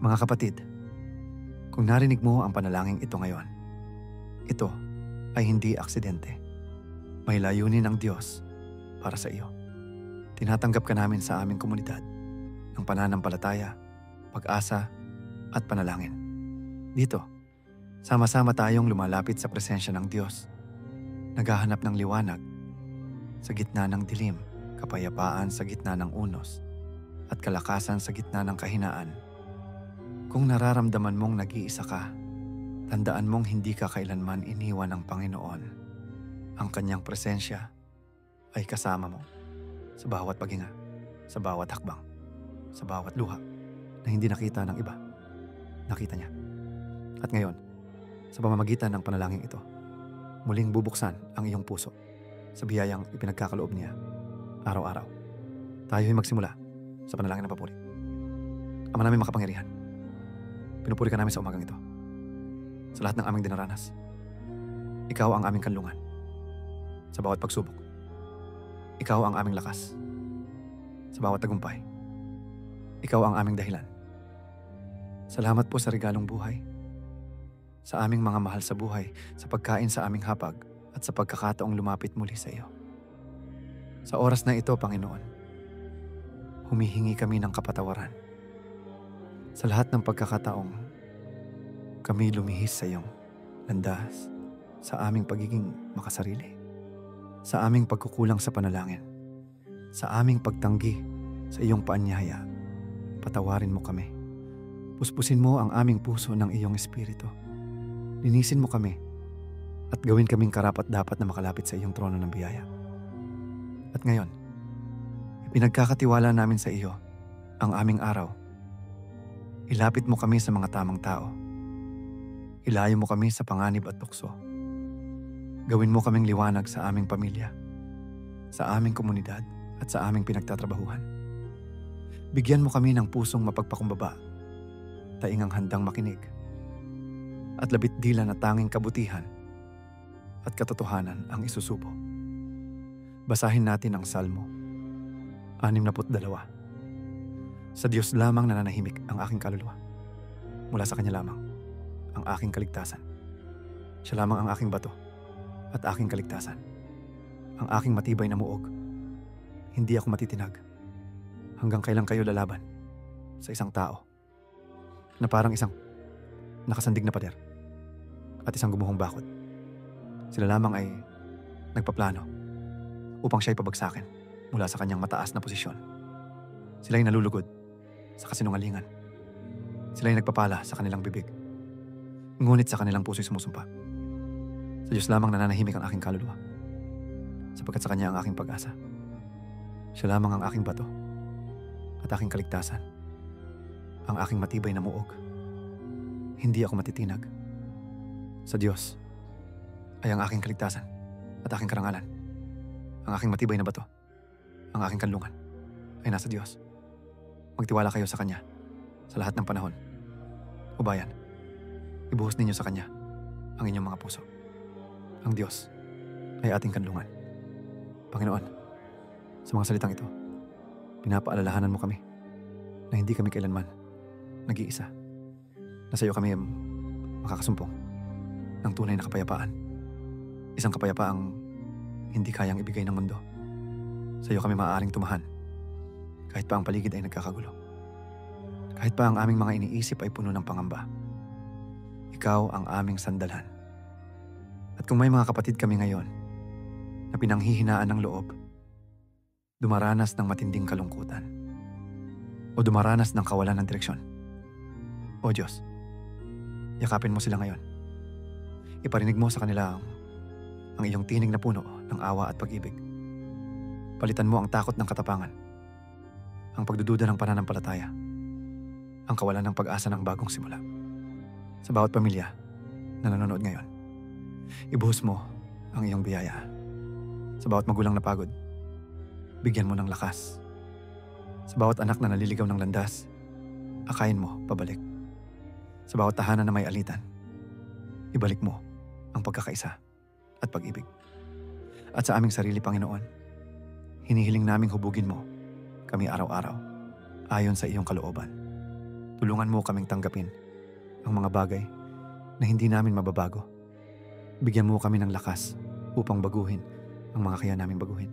Mga kapatid, kung narinig mo ang panalangin ito ngayon, ito ay hindi aksidente. May layunin ng Diyos para sa iyo. Tinatanggap ka namin sa aming komunidad ng pananampalataya, pag-asa at panalangin. Dito, sama-sama tayong lumalapit sa presensya ng Diyos. Naghahanap ng liwanag sa gitna ng dilim, kapayapaan sa gitna ng unos, at kalakasan sa gitna ng kahinaan. Kung nararamdaman mong nag-iisa ka, tandaan mong hindi ka kailanman iniwan ng Panginoon. Ang kanyang presensya ay kasama mo sa bawat paghinga, sa bawat hakbang, sa bawat luha na hindi nakita ng iba. Nakita niya. At ngayon, sa pamamagitan ng panalangin ito, muling bubuksan ang iyong puso sa biyayang ipinagkakaloob niya araw-araw. Tayo ay magsimula sa panalangin ng papuri. Ama namin makapangyarihan, pinupuri ka namin sa umagang ito. Sa lahat ng aming dinaranas, ikaw ang aming kanlungan. Sa bawat pagsubok, ikaw ang aming lakas. Sa bawat tagumpay, ikaw ang aming dahilan. Salamat po sa regalong buhay, sa aming mga mahal sa buhay, sa pagkain sa aming hapag, at sa pagkakataong lumapit muli sa iyo. Sa oras na ito, Panginoon, humihingi kami ng kapatawaran. Sa lahat ng pagkakataong kami lumihis sa iyong landas, sa aming pagiging makasarili, sa aming pagkukulang sa panalangin, sa aming pagtanggi sa iyong paanyaya, patawarin mo kami. Puspusin mo ang aming puso ng iyong espiritu. Linisin mo kami at gawin kaming karapat-dapat na makalapit sa iyong trono ng biyaya. At ngayon, ipinagkakatiwala namin sa iyo ang aming araw. Ilapit mo kami sa mga tamang tao. Ilayo mo kami sa panganib at tukso. Gawin mo kaming liwanag sa aming pamilya, sa aming komunidad at sa aming pinagtatrabahuhan. Bigyan mo kami ng pusong mapagpakumbaba, taingang handang makinig, at labit dila na tanging kabutihan at katotohanan ang isusubo. Basahin natin ang Salmo 62. Sa Diyos lamang nananahimik ang aking kaluluwa. Mula sa Kanya lamang ang aking kaligtasan. Siya lamang ang aking bato at aking kaligtasan. Ang aking matibay na muog. Hindi ako matitinag. Hanggang kailan kayo lalaban sa isang tao na parang isang nakasandig na pader at isang gumuhong bakod. Sila lamang ay nagpaplano upang siya'y pabagsakin mula sa kanyang mataas na posisyon. Sila'y nalulugod sa kasinungalingan. Sila'y nagpapala sa kanilang bibig, ngunit sa kanilang puso'y sumusumpa. Sa Diyos lamang nananahimik ang aking kaluluwa, sapagkat sa Kanya ang aking pag-asa. Siya lamang ang aking bato at aking kaligtasan, ang aking matibay na muog. Hindi ako matitinag. Sa Diyos ay ang aking kaligtasan at aking karangalan. Ang aking matibay na bato, ang aking kanlungan ay nasa Diyos. Magtiwala kayo sa Kanya sa lahat ng panahon. Ubayan, ibuhos ninyo sa Kanya ang inyong mga puso. Ang Diyos ay ating kanlungan. Panginoon, sa mga salitang ito, pinapaalalahanan mo kami na hindi kami kailanman nag-iisa, na sa iyo kami makakasumpong ng tunay na kapayapaan. Isang kapayapaang hindi kayang ibigay ng mundo. Sa iyo kami maaaring tumahan kahit pa ang paligid ay nagkakagulo. Kahit pa ang aming mga iniisip ay puno ng pangamba. Ikaw ang aming sandalan. At kung may mga kapatid kami ngayon na pinanghihinaan ng loob, dumaranas ng matinding kalungkutan, o dumaranas ng kawalan ng direksyon, o Diyos, yakapin mo sila ngayon. Iparinig mo sa kanila ang iyong tinig na puno ng awa at pag-ibig. Palitan mo ang takot ng katapangan, ang pagdududa ng pananampalataya, ang kawalan ng pag-asa ng bagong simula. Sa bawat pamilya na nanonood ngayon, ibuhos mo ang iyong biyaya. Sa bawat magulang na pagod, bigyan mo ng lakas. Sa bawat anak na naliligaw ng landas, akayin mo pabalik. Sa bawat tahanan na may alitan, ibalik mo ang pagkakaisa at pag-ibig. At sa aming sarili, Panginoon, hinihiling naming hubugin mo kami araw-araw ayon sa iyong kalooban. Tulungan mo kaming tanggapin ang mga bagay na hindi namin mababago. Bigyan mo kami ng lakas upang baguhin ang mga kaya naming baguhin.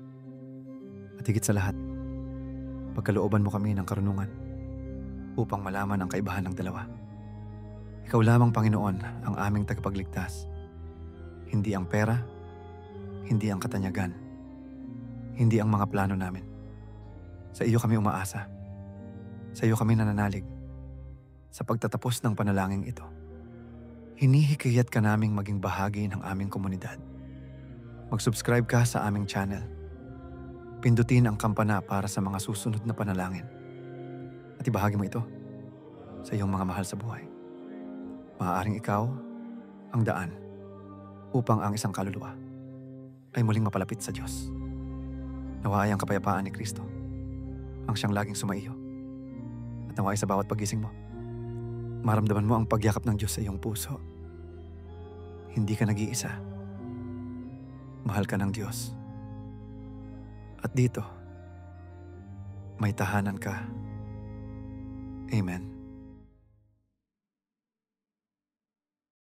At higit sa lahat, pagkalooban mo kami ng karunungan upang malaman ang kaibahan ng dalawa. Ikaw lamang, Panginoon, ang aming tagapagligtas. Hindi ang pera, hindi ang katanyagan, hindi ang mga plano namin. Sa iyo kami umaasa. Sa iyo kami nananalig. Sa pagtatapos ng panalangin ito, hinihikayat ka naming maging bahagi ng aming komunidad. Mag-subscribe ka sa aming channel. Pindutin ang kampana para sa mga susunod na panalangin. At ibahagi mo ito sa iyong mga mahal sa buhay. Maaaring ikaw ang daan upang ang isang kaluluwa ay muling mapalapit sa Diyos. Nawa ay ang kapayapaan ni Kristo ang siyang laging sumaiyo. At nawa ay sa bawat pagising mo, maramdaman mo ang pagyakap ng Diyos sa iyong puso. Hindi ka nag-iisa. Mahal ka ng Diyos. At dito, may tahanan ka. Amen.